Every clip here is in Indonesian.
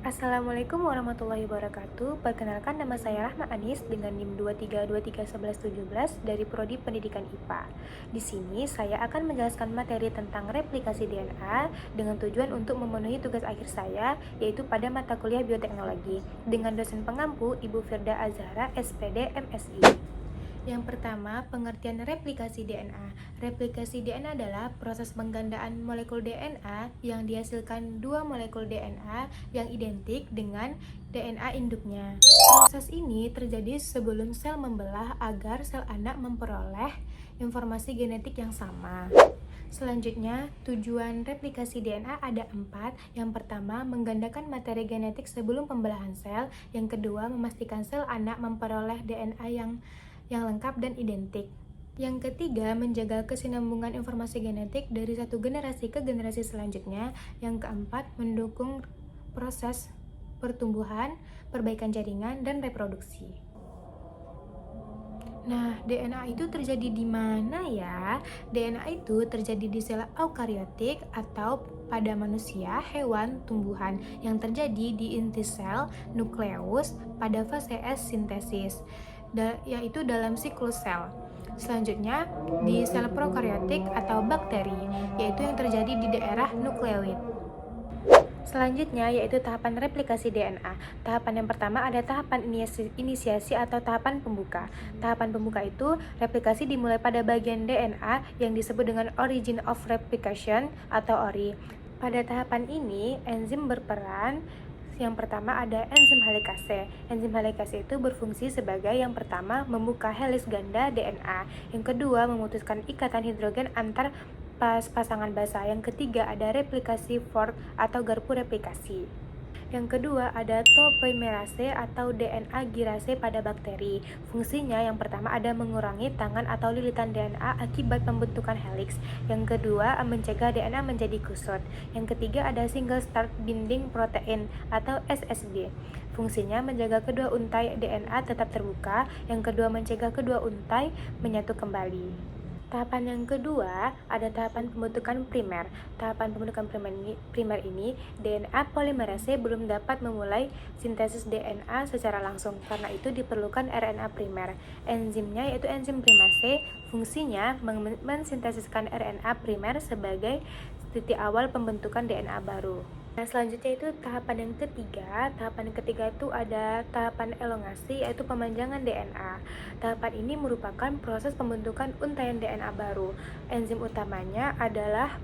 Assalamualaikum warahmatullahi wabarakatuh. Perkenalkan, nama saya Rahma Anis dengan NIM 23231117 dari Prodi Pendidikan IPA. Di sini saya akan menjelaskan materi tentang replikasi DNA dengan tujuan untuk memenuhi tugas akhir saya, yaitu pada mata kuliah bioteknologi dengan dosen pengampu Ibu Firda Azhara, SPD, MSI. Yang pertama, pengertian replikasi DNA. Replikasi DNA adalah proses penggandaan molekul DNA yang dihasilkan dua molekul DNA yang identik dengan DNA induknya. Proses ini terjadi sebelum sel membelah agar sel anak memperoleh informasi genetik yang sama. Selanjutnya, tujuan replikasi DNA ada 4. Yang pertama, menggandakan materi genetik sebelum pembelahan sel. Yang kedua, memastikan sel anak memperoleh DNA yang lengkap dan identik. Yang ketiga, menjaga kesinambungan informasi genetik dari satu generasi ke generasi selanjutnya. Yang keempat, mendukung proses pertumbuhan, perbaikan jaringan, dan reproduksi. Nah, DNA itu terjadi di mana ya? DNA itu terjadi di sel eukariotik atau pada manusia, hewan, tumbuhan yang terjadi di inti sel nukleus pada fase S sintesis, yaitu dalam siklus sel. Selanjutnya, di sel prokariotik atau bakteri, yaitu yang terjadi di daerah nukleoid. Selanjutnya yaitu tahapan replikasi DNA. Tahapan yang pertama ada tahapan inisiasi atau tahapan pembuka. Tahapan pembuka itu replikasi dimulai pada bagian DNA yang disebut dengan origin of replication atau ORI. Pada tahapan ini enzim berperan. Yang pertama ada enzim helikase. Enzim helikase itu berfungsi sebagai yang pertama membuka heliks ganda DNA. Yang kedua memutuskan ikatan hidrogen antar pasangan basa. Yang ketiga ada replikasi fork atau garpu replikasi. Yang kedua ada topoimerase atau DNA girase pada bakteri. Fungsinya yang pertama ada mengurangi tangan atau lilitan DNA akibat pembentukan heliks. Yang kedua mencegah DNA menjadi kusut. Yang ketiga ada single start binding protein atau SSB. Fungsinya menjaga kedua untai DNA tetap terbuka. Yang kedua mencegah kedua untai menyatu kembali. Tahapan yang kedua ada tahapan pembentukan primer. Tahapan pembentukan primer ini DNA polimerase belum dapat memulai sintesis DNA secara langsung. Karena itu diperlukan RNA primer. Enzimnya yaitu enzim primase, fungsinya mensintesiskan RNA primer sebagai titik awal pembentukan DNA baru. Nah, selanjutnya itu tahapan yang ketiga. Tahapan yang ketiga itu ada tahapan elongasi, yaitu pemanjangan DNA. Tahapan ini merupakan proses pembentukan untaian DNA baru. Enzim utamanya adalah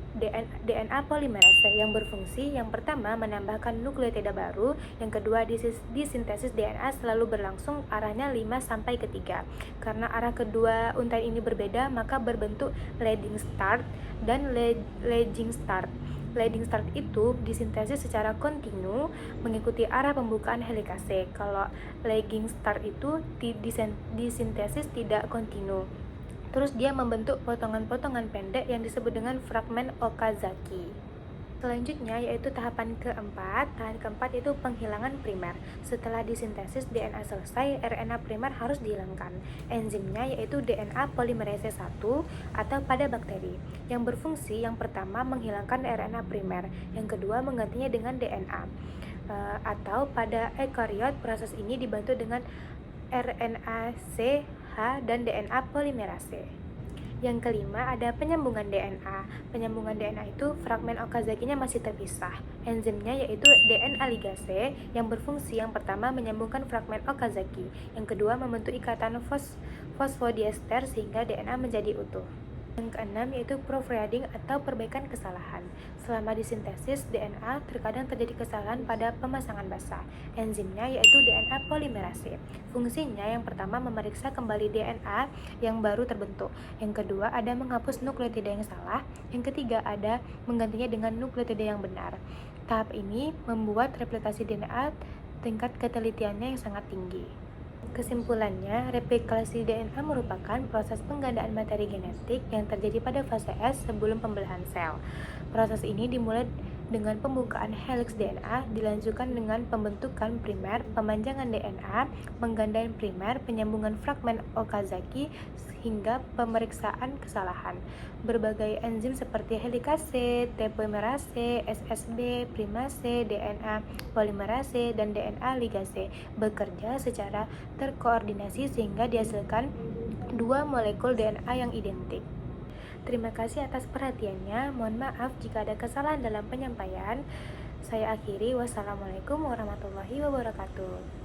DNA polimerase yang berfungsi yang pertama menambahkan nukleotida baru, yang kedua disintesis DNA selalu berlangsung arahnya 5 sampai ke 3. Karena arah kedua untaian ini berbeda, maka berbentuk leading start dan lagging start. Leading start itu disintesis secara kontinu mengikuti arah pembukaan helikase. Kalau lagging start itu disintesis tidak kontinu. Terus dia membentuk potongan-potongan pendek yang disebut dengan fragmen Okazaki. Selanjutnya yaitu tahapan keempat. Tahapan keempat itu penghilangan primer. Setelah disintesis DNA selesai, RNA primer harus dihilangkan. Enzimnya yaitu DNA polimerase 1 atau pada bakteri, yang berfungsi yang pertama menghilangkan RNA primer, yang kedua menggantinya dengan DNA. Atau pada eukariot proses ini dibantu dengan RNA-seq dan DNA polimerase. Yang kelima ada penyambungan DNA. Penyambungan DNA itu fragmen Okazaki-nya masih terpisah. Enzimnya yaitu DNA ligase yang berfungsi yang pertama menyambungkan fragmen Okazaki, yang kedua membentuk ikatan fosfodiester sehingga DNA menjadi utuh. Yang keenam yaitu proofreading atau perbaikan kesalahan. Selama disintesis DNA terkadang terjadi kesalahan pada pemasangan basa. Enzimnya yaitu DNA polimerase. Fungsinya yang pertama memeriksa kembali DNA yang baru terbentuk. Yang kedua ada menghapus nukleotida yang salah. Yang ketiga ada menggantinya dengan nukleotida yang benar. Tahap ini membuat replikasi DNA tingkat ketelitiannya yang sangat tinggi. Kesimpulannya, replikasi DNA merupakan proses penggandaan materi genetik yang terjadi pada fase S sebelum pembelahan sel. Proses ini dimulai dengan pembukaan heliks DNA dilanjutkan dengan pembentukan primer, pemanjangan DNA, penggandaan primer, penyambungan fragmen Okazaki, hingga pemeriksaan kesalahan. Berbagai enzim seperti helikase, T polimerase, SSB, primase, DNA polimerase, dan DNA ligase bekerja secara terkoordinasi sehingga dihasilkan dua molekul DNA yang identik. Terima kasih atas perhatiannya. Mohon maaf jika ada kesalahan dalam penyampaian. Saya akhiri. Wassalamualaikum warahmatullahi wabarakatuh.